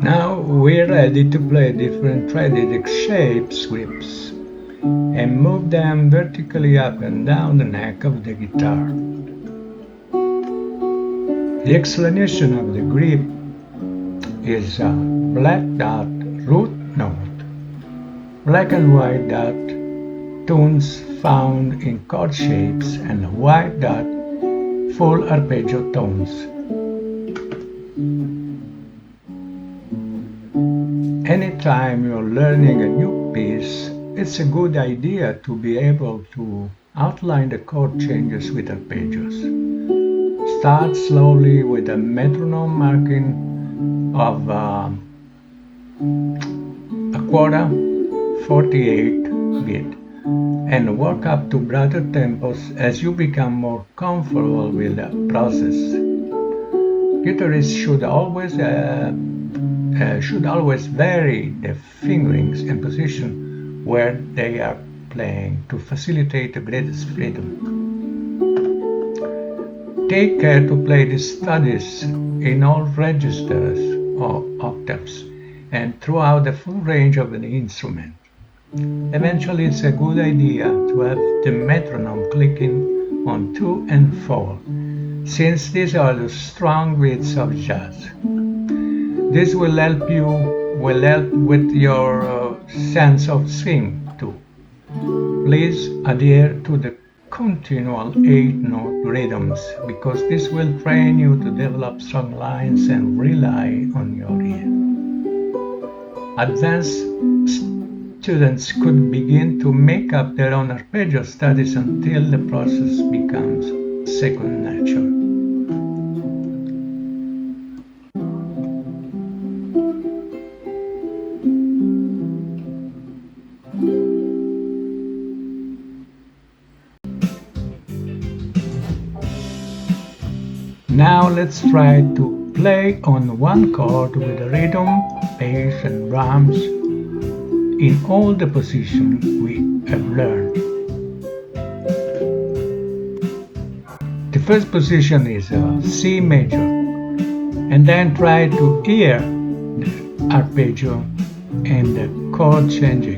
Now we're ready to play different threaded shapes grips and move them vertically up and down the neck of the guitar. The explanation of the grip is a black dot root note, black and white dot tones found in chord shapes, and white dot full arpeggio tones. Anytime you're learning a new piece, it's a good idea to be able to outline the chord changes with arpeggios. Start slowly with a metronome marking of a quarter 48 beat and work up to broader tempos as you become more comfortable with the process. Guitarists should always vary the fingerings and position where they are playing to facilitate the greatest freedom. Take care to play the studies in all registers or octaves and throughout the full range of the instrument. Eventually, it's a good idea to have the metronome clicking on 2 and 4, since these are the strong beats of jazz. This will help with your sense of swing too. Please adhere to the continual 8-note rhythms because this will train you to develop strong lines and rely on your ear. Advanced students could begin to make up their own arpeggio studies until the process becomes second nature. Now let's try to play on one chord with the rhythm, bass and drums in all the positions we have learned. The first position is C major, and then try to hear the arpeggio and the chord changing.